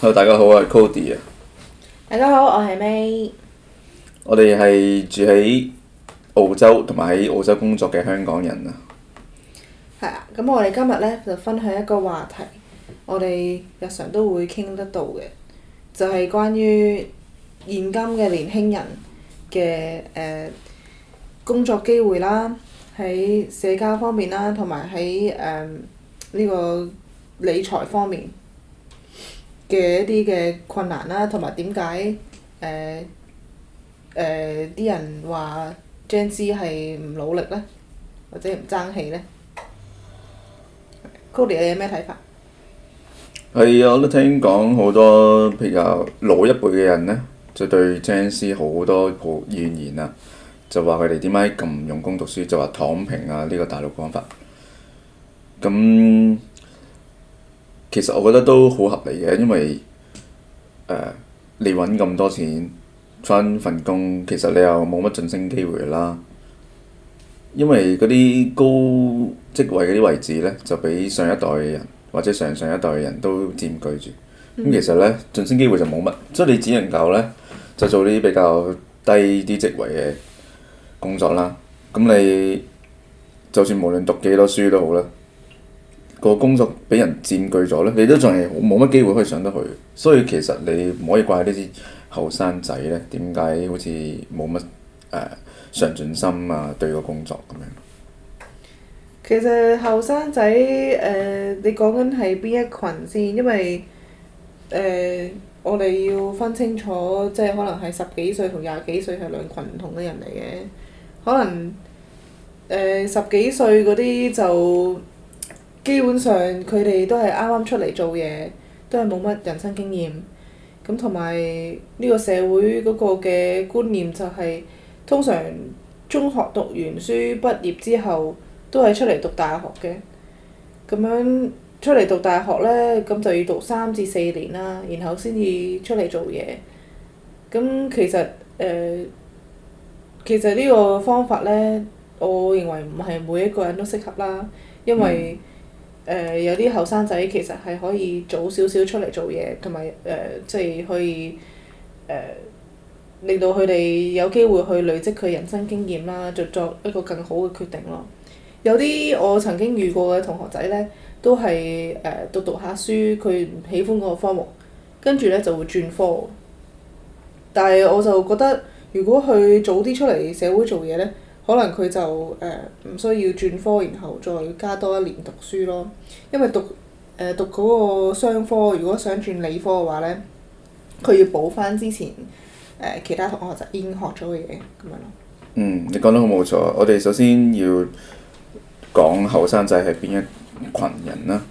Hello，大家好，我係 Cody 啊。大家好，我係 May。我哋係住喺澳洲同埋喺澳洲工作嘅香港人啊。係啊，咁我哋今日咧就分享一個話題，我哋日常都會傾得到嘅，就係關於現今嘅年輕人嘅工作機會啦，喺社交方面啦，同埋喺呢個理財方面嘅一啲嘅困難啦，同埋點解啲人話 Gen Z 係唔努力呢，或者唔爭氣呢？ Cody 你有咩睇法？係啊，我都聽講好多比較老一輩嘅人呢，就對 Gen Z 好多怨言啊，就話佢哋點解咁唔用功讀書，就話躺平啊，呢個大陸講法。咁其實我覺得都好合理嘅，因為你揾咁多錢返份工，其實你又冇乜晉升機會啦。因為嗰啲高職位嗰啲位置呢，就俾上一代嘅人或者上上一代嘅人都佔據住。咁其實呢，晉升機會就冇乜，所以你只能夠呢，就做啲比較低啲職位嘅工作啦。咁你就算無論讀幾多書都好啦，個工作俾人佔據咗呢，你都仲係冇乜機會可以上得去。所以其實你唔可以怪呢啲後生仔呢，點解好似冇乜上進心啊，對個工作咁樣。其實後生仔你講緊係邊一群先？因為我哋要分清楚，即係可能係十幾歲同廿幾歲係兩群唔同嘅人嚟嘅。可能十幾歲嗰啲就基本上佢哋都係啱啱出嚟做嘢，都係冇乜人生經驗。咁同埋呢個社會嗰個嘅觀念就係，通常中學讀完書畢業之後，都係出嚟讀大學嘅。咁樣出嚟讀大學呢，咁就要讀3至4年啦，然後先至出嚟做嘢。咁其實呢個方法呢，我認為唔係每一個人都適合啦，因為有啲後生仔其實係可以早少少出嚟做嘢，同埋即係可以令到佢哋有機會去累積佢人生經驗啦，就作一個更好嘅決定咯。有啲我曾經遇過嘅同學仔呢，都係讀下書，佢唔喜歡嗰個科目，跟住呢就會轉科。但係我就覺得，如果佢早啲出嚟社會做嘢呢，可能佢就唔需要轉科，然後再加多1年讀書咯。因為讀嗰個商科，如果想轉理科嘅話呢，佢要補翻之前其他同學仔已經學咗嘅嘢咁樣咯。你講得好冇錯。我哋首先要講後生仔係邊一群人啦。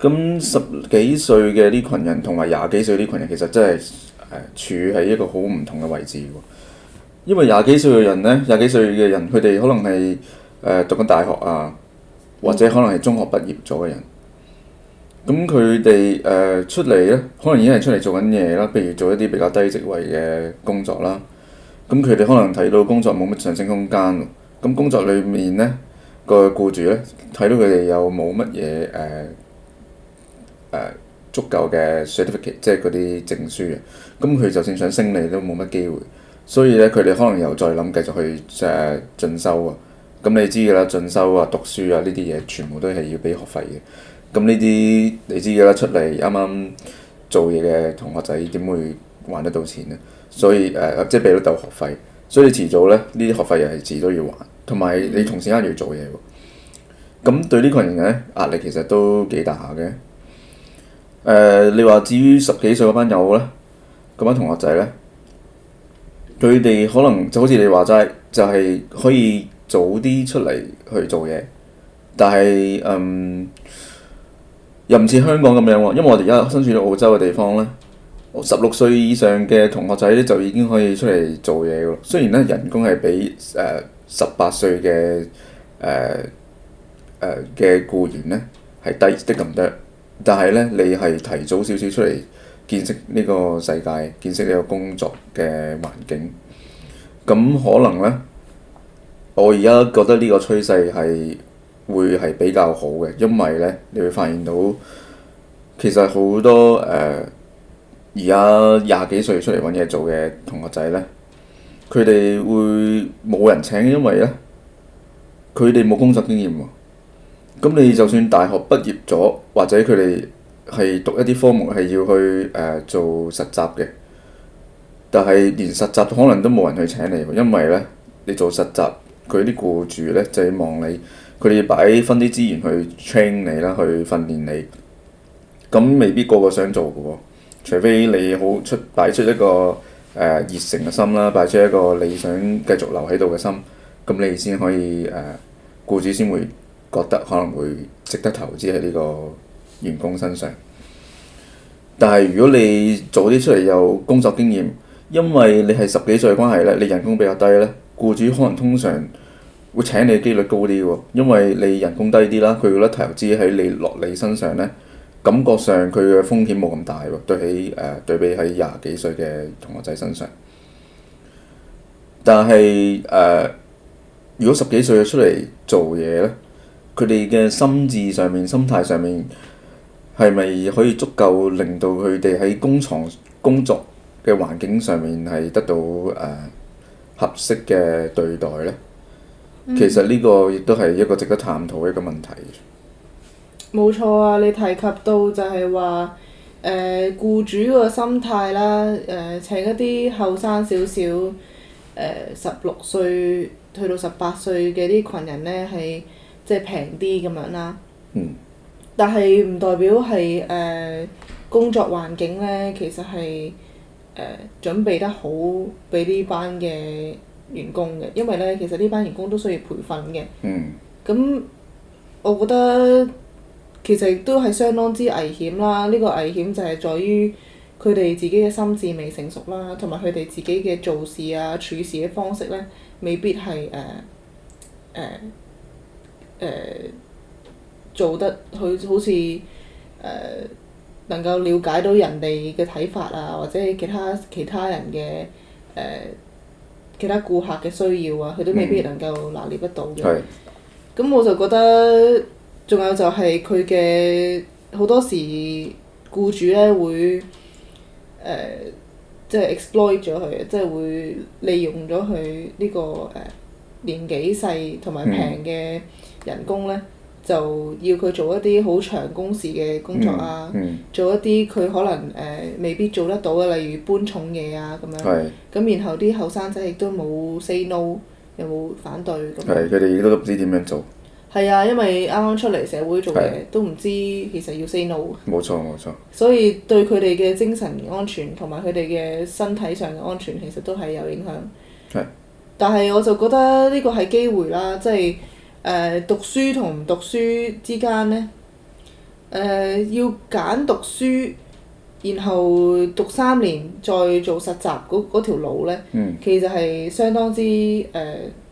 咁10幾歲嘅呢群人同埋20幾歲呢群人，其實真係處喺一個好唔同嘅位置喎。因為20幾歲嘅人呢，佢哋可能係讀緊大學啊，或者可能係中學畢業咗嘅人。咁佢哋出嚟呢，可能已經係出嚟做緊嘢啦，譬如做一啲比較低職位嘅工作啦。咁佢哋可能睇到工作冇乜上升空間喎。咁工作裏面呢，個僱主呢，睇到佢哋有冇乜嘢足夠嘅 certificate， 即係嗰啲證書啊。咁佢就算想升你都冇乜機會。所以呢，佢哋可能又再諗繼續去進修啊。咁你知㗎啦，進修啊、讀書啊呢啲嘢全部都係要俾學費嘅。咁呢啲你知㗎啦，出嚟啱啱做嘢嘅同學仔點會還得到錢呢？所以即係俾到學費，所以遲早呢，呢啲學費又係遲都要還，同埋你同時間要做嘢喎。咁對呢群人呢，壓力其實都幾大下嘅。你話至於10幾歲嗰班友呢，嗰班同學仔呢，佢哋可能就好似你話齋，就係可以早啲出嚟去做嘢，但係又唔似香港咁樣喎。因為我哋而家身處喺澳洲嘅地方呢，16歲以上嘅同學仔咧就已經可以出嚟做嘢㗎咯。雖然咧人工係比18歲嘅僱員咧係低啲咁多，但係咧你係提早少少出嚟見識呢個世界，見識呢個工作嘅環境。咁可能呢，我而家覺得呢個趨勢係會係比較好嘅，因為呢，你會發現到其實好多而家廿幾歲出嚟揾嘢做嘅同學仔呢，佢哋會冇人請，因為呢，佢哋冇工作經驗喎。咁你就算大學畢業咗，或者佢哋係讀一啲科目係要去做實習嘅，但係連實習可能都冇人去請你喎，因為呢，你做實習，佢啲僱主呢就係望你，佢哋擺分啲資源去 train 你啦，去訓練你。咁未必個個想做嘅喎，除非你擺出一個熱誠嘅心啦，擺出一個你想繼續留喺度嘅心，咁你先可以僱主先會覺得可能會值得投資喺呢個員工身上。但係如果你早啲出嚟有工作經驗，因為你係10幾歲嘅關係咧，你人工比較低咧，僱主可能通常會請你嘅機率高啲喎，因為你人工低啲啦，佢覺得投資喺你身上咧。感覺上佢嘅風險冇咁大喎，對比喺廿幾歲嘅同學仔身上。但係如果10幾歲出嚟做嘢呢，佢哋嘅心智上面、心態上面係咪可以足夠令到佢哋喺工廠工作嘅環境上面係得到合適嘅對待呢？其實呢個亦都係一個值得探討嘅一個問題。冇錯啊！你提及到就係話僱主個心態啦，請一啲後生少少16歲去到18歲嘅啲群人呢，係即係平啲咁樣啦。但係唔代表係工作環境呢，其實係準備得好俾呢班嘅員工嘅，因為呢，其實呢班員工都需要培訓嘅。咁我覺得其實亦都係相當之危險啦！呢個危險就係在於佢哋自己嘅心智未成熟啦，同埋佢哋自己嘅做事啊、處事嘅方式呢，未必係做得好似能夠了解到人哋嘅睇法啊，或者其他人嘅其他顧客嘅需要啊，佢都未必能夠拿捏得到嘅。咁我就覺得。仲有就係佢嘅好多時僱主咧會即係 exploit 咗佢，即係會利用咗佢呢個年紀細同埋平嘅人工咧，就要佢做一啲好長工時嘅工作啊，做一啲佢可能未必做得到嘅，例如搬重嘢啊咁樣。咁然後啲後生仔亦都冇 say no， 又冇反對咁。佢哋都唔知點樣做。係啊，因為啱啱出嚟社會做嘢，都唔知其實要 say no。冇錯。所以對佢哋嘅精神安全同埋佢哋嘅身體上嘅安全，其實都係有影響。但係我就覺得呢個係機會啦，即係讀書同唔讀書之間呢，要揀讀書，然後讀3年再做實習嗰條路呢，其實係相當之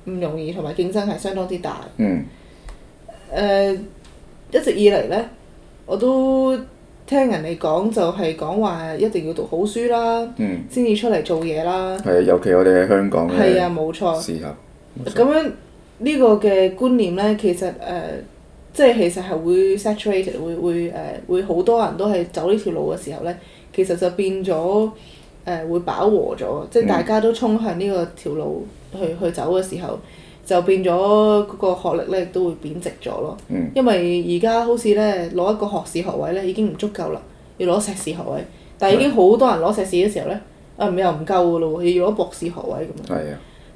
唔容易，同埋競爭係相當之大。一直以嚟呢，我都聽人哋講，就係講話一定要讀好書啦，先至出嚟做嘢啦。尤其我哋喺香港嘅時候。係啊，冇錯。咁樣呢個嘅觀念呢，其實即係其實係會 saturated，會好多人都係走呢條路嘅時候呢，其實就變咗會飽和咗，即係大家都衝向呢個條路去走嘅時候。就變咗嗰個學歷咧，亦都會貶值咗咯。因為而家好似咧攞一個學士學位咧已經唔足夠啦，要攞碩士學位。但係已經好多人攞碩士嘅時候咧，又唔夠㗎咯喎，要攞博士學位咁樣。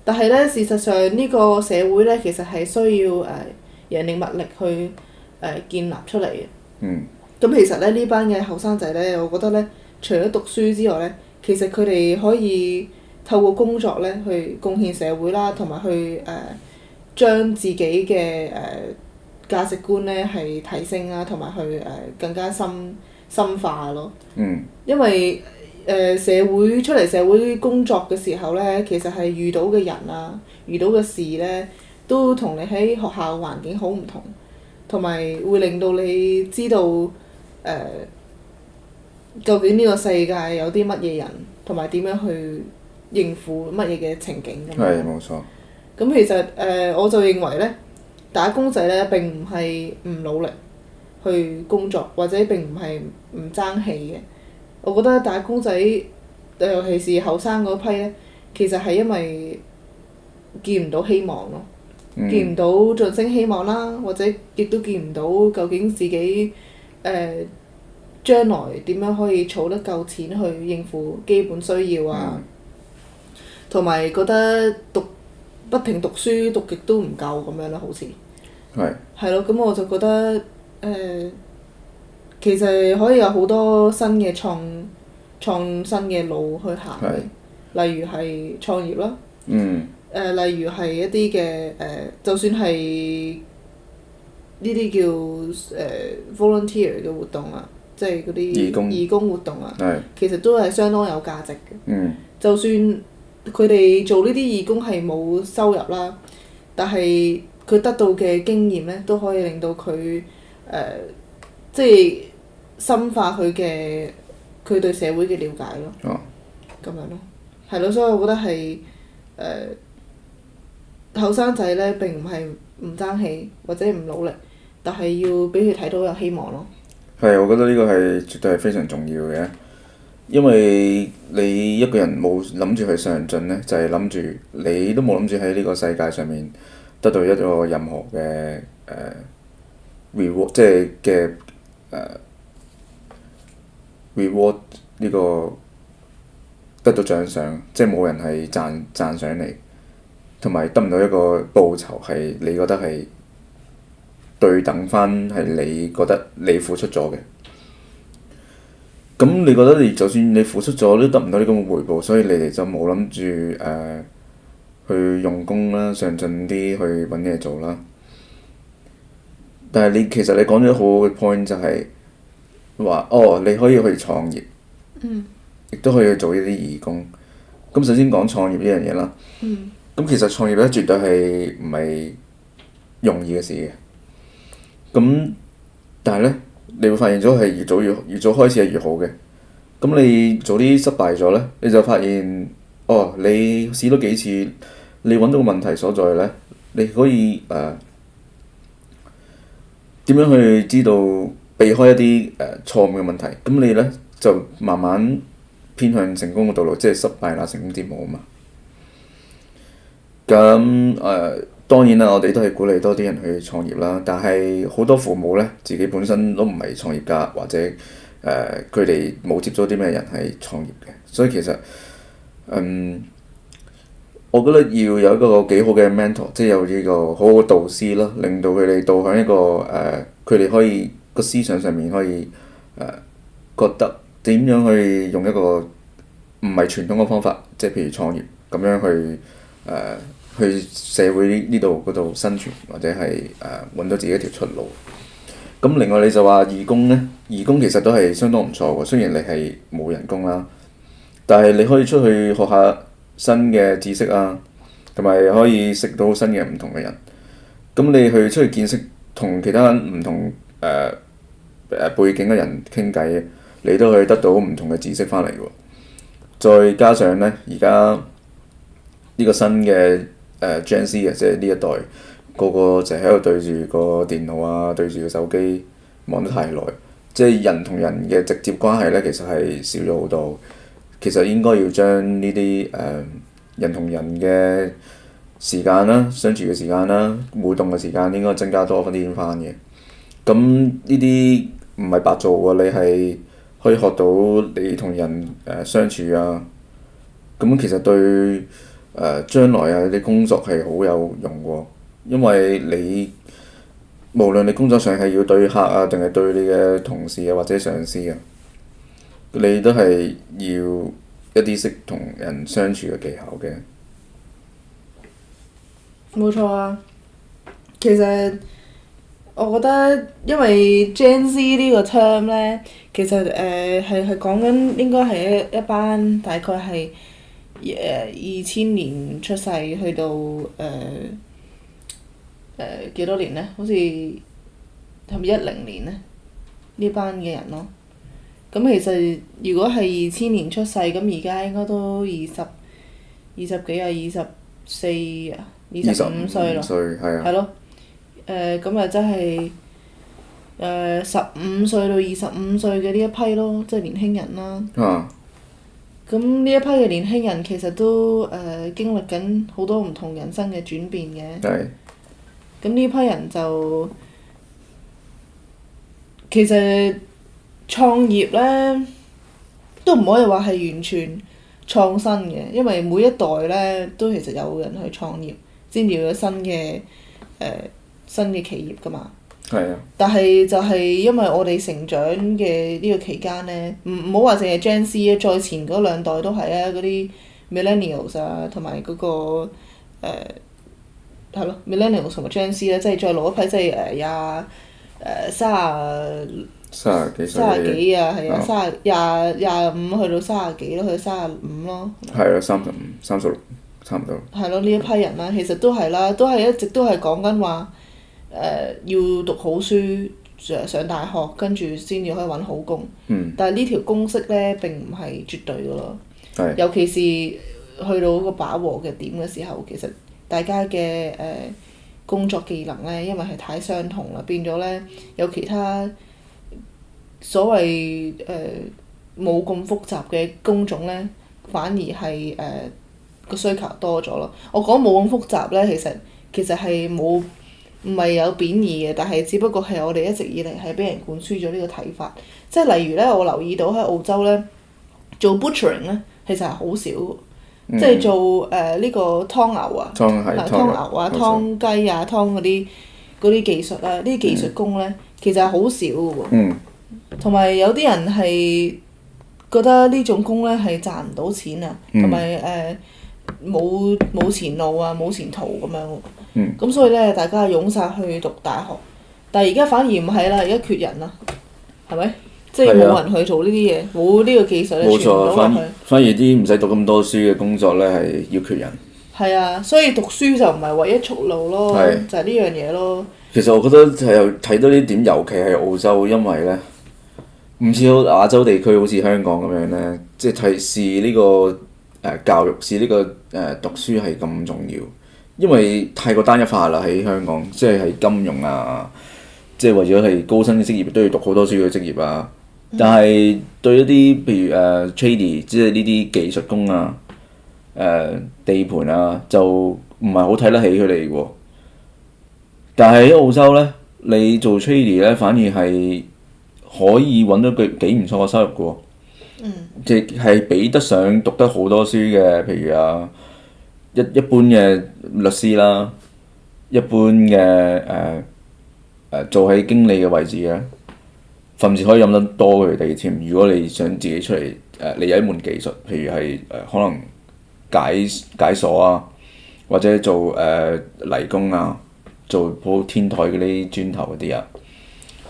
但係咧，事實上呢個社會咧，其實係需要人力物力去建立出嚟嘅。咁其實咧呢班嘅後生仔咧，我覺得咧，除咗讀書之外咧，其實佢哋可以透過工作咧去貢獻社會啦，同埋去將自己嘅價值觀咧係提升啊，同埋去更加深化咯。因為社會出嚟社會工作嘅時候咧，其實係遇到嘅人啊，遇到嘅事咧，都同你喺學校環境好唔同，同埋會令到你知道究竟呢個世界有啲乜嘢人，同埋點樣去應付乜嘢嘅情景咁樣。冇錯。咁其實我就認為咧，打工仔咧並唔係唔努力去工作，或者並唔係唔爭氣嘅。我覺得打工仔，尤其是後生嗰批咧，其實係因為見唔到希望咯，見唔到晉升希望啦，或者亦都見唔到究竟自己將來點樣可以儲得夠錢去應付基本需要啊，同埋覺得不停讀書讀極都唔夠咁樣啦，好似係咯，咁我就覺得其實可以有好多新嘅創新嘅路去行嘅，例如係創業啦，例如係一啲嘅就算係呢啲叫volunteer 嘅活動啊，即係嗰啲義工活動啊，其實都係相當有價值嘅。就算佢哋做呢啲義工係冇收入啦，但係佢得到嘅經驗咧，都可以令到佢即係深化佢對社會嘅了解咯。咁樣咯，係咯，所以我覺得係後生仔咧並唔係唔爭氣或者唔努力，但係要俾佢睇到有希望咯。係，我覺得呢個係絕對係非常重要嘅，因為你一個人冇諗住去上進呢，就係諗住你都冇諗住喺呢個世界上面得到一個任何嘅reward， 即係嘅reward 呢個得到獎賞，即係冇人係讚賞你，同埋得唔到一個報酬係你覺得係對等翻係你覺得你付出咗嘅。咁你覺得你就算你付出咗都得唔到呢個回報，所以你哋就冇諗住去用功啦，上進啲去揾嘢做啦。但係其實你講咗好好嘅 point 就係話你可以去創業，亦都可以去做呢啲義工。咁首先講創業呢樣嘢啦。咁其實創業咧絕對係唔係容易嘅事嘅。咁但係咧，你會發現咗係越早開始係越好嘅。咁你早啲失敗咗咧，你就發現你試多幾次，你揾到個問題所在咧，你可以點樣去知道避開一啲錯誤嘅問題。咁你咧就慢慢偏向成功嘅道路，即係失敗啦成功之母啊嘛。咁當然啦，我哋都係鼓勵多啲人去創業啦。但係好多父母咧，自己本身都唔係創業家，或者佢哋冇接觸啲咩人係創業嘅，所以其實我覺得要有一個幾好嘅 mentor， 即係有呢個好好嘅導師咯，令到佢哋導向一個佢哋可以個思想上面可以覺得點樣去用一個唔係傳統嘅方法，即係譬如創業咁樣去社會呢度嗰度生存，或者係揾到自己一條出路。咁另外你就話義工呢，義工其實都係相當唔錯喎。雖然你係冇人工啦，但係你可以出去學下新嘅知識啊，同埋可以識到新嘅唔同嘅人。咁你去出去見識同其他唔同背景嘅人傾偈，你都可以得到唔同嘅知識翻嚟喎。再加上呢，而家呢個新嘅Gen Z 即係呢一代，個個就喺度對住個電腦啊，對住個手機望得太耐，即係人同人嘅直接關係呢，其實係少咗好多。其實應該要將呢啲人同人嘅時間啦、相處嘅時間啦、互動嘅時間應該增加多翻啲翻嘅。咁呢啲唔係白做喎，你係可以學到你同人相處啊。咁其實對將來啊啲工作係好有用喎，因為你無論你工作上係要對客啊，定係對你嘅同事啊或者上司啊，你都係要一啲識同人相處嘅技巧嘅。冇錯啊，其實我覺得因為 Gen Z 呢個 term 咧，其實係講緊應該係一班大概係2000年出世去到幾多年呢？好似係咪10年呢？呢班嘅人咯。咁其實如果係2000年出世，咁而家應該都20幾啊24啊25歲咯。係啊。係咯。咁啊真係15歲到25歲嘅呢一批咯，即係年輕人啦。啊，咁呢一批嘅年輕人其實都經歷緊好多唔同人生嘅轉變嘅。係咁呢批人就其實創業呢，都唔可以話係完全創新嘅，因為每一代呢都其實有人去創業，先至有新嘅企業㗎嘛。係啊，但係就係因為我哋成長嘅呢個期間呢，唔好話淨係 Gen Z 啊，再前嗰兩代都係啊，嗰啲 Millennials 啊，同埋嗰個係咯 Millennials 同埋 Gen Z 啦，即係再老一批，即係30幾啊，係啊，25去到30幾咯，去到35咯。係咯，35、36差唔多。係咯，呢一批人啦，其實都係啦，都係一直都係講緊話要讀好書，上大學，跟住先至可以揾好工。但係呢條公式呢並唔係絕對㗎咯。尤其是去到個飽和嘅點嘅時候，其實大家嘅工作技能呢，因為係太相同啦，變咗呢，有其他所謂冇咁複雜嘅工種呢，反而係個需求多咗咯。我講冇咁複雜呢，其實係唔係有貶義嘅，但係只不過係我哋一直以嚟係俾人灌輸咗呢個睇法。即係例如呢，我留意到喺澳洲呢，做 butchering 呢，其實係好少嘅。即係做呢個劏牛啊，劏牛啊、劏雞啊、劏嗰啲技術啊，呢啲技術工呢，其實係好少嘅喎。同埋有啲人係覺得呢種工呢係賺唔到錢啊，同埋冇前路啊、冇前途咁樣。咁所以呢，大家湧晒去讀大學，但係而家反而唔係啦，而家缺人啦，係咪？即係冇人去做呢啲嘢，冇呢個技術咧傳唔到落去。反而啲唔使讀咁多書嘅工作呢係要缺人。係啊，所以讀書就唔係唯一出路咯，就係呢樣嘢咯。其實我覺得係睇到呢點，尤其係澳洲，因為呢唔似好亞洲地區，好似香港咁樣呢，即係視呢個教育視呢個讀書係咁重要，因為太過單一化啦喺香港，即係喺金融啊，即係為咗係高薪嘅職業都要讀好多書嘅職業啊。但係對一啲譬如tradie，即係呢啲技術工啊、地盤啊，就唔係好睇得起佢哋喎。但係喺澳洲呢，你做 tradie 呢，反而係可以揾到幾唔錯嘅收入嘅喎。即係比得上讀得好多書嘅，譬如一般嘅律師啦，一般嘅做喺經理嘅位置嘅。甚至可以飲得多佢哋添。如果你想自己出嚟你有一門技術，譬如係可能解鎖啊，或者做泥工啊，做鋪天台嗰啲磚頭嗰啲啊，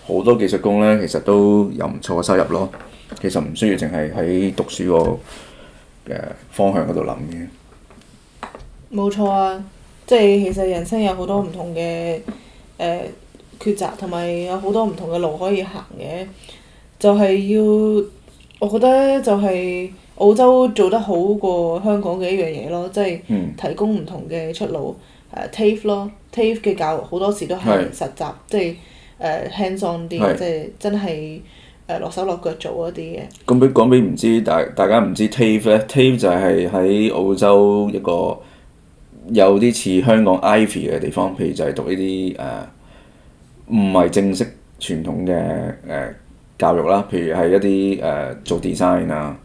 好多技術工呢，其實都有唔錯嘅收入咯。其實唔需要淨係喺讀書個方向嗰度諗嘅。冇錯啊，即係其實人生有好多唔同嘅抉擇，同埋有好多唔同嘅路可以行嘅，就係我覺得就係澳洲做得好過香港嘅一樣嘢咯，即係提供唔同嘅出路。TAFE 咯 ，TAFE 嘅教育好多時都係實習，即係hands on 啲，即係真係落手落腳做一啲嘅。咁講俾唔知大家唔知 TAFE 咧，TAFE 就係喺澳洲一個有啲似香港 Ivy 嘅地方，譬如就係讀呢啲唔係正式傳統嘅教育啦，譬如係一啲做 design 啊，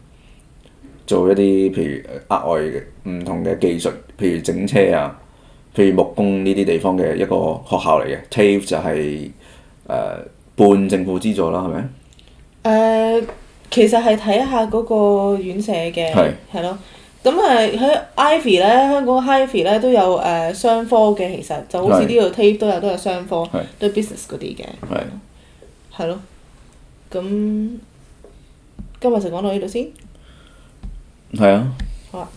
做一啲譬如額外嘅唔同嘅技術，譬如整車啊，譬如木工呢啲地方嘅一個學校嚟嘅。TAFE 就係半政府資助啦，係咪？其實係睇下嗰個院舍嘅，係咯。咁喺 Ivy 咧，香港 Ivy 咧都有商科嘅，其實就好似呢度 TAFE 都有商科，都係 business 嗰啲嘅。係咯。咁今日就講到呢度先。係啊。好啊。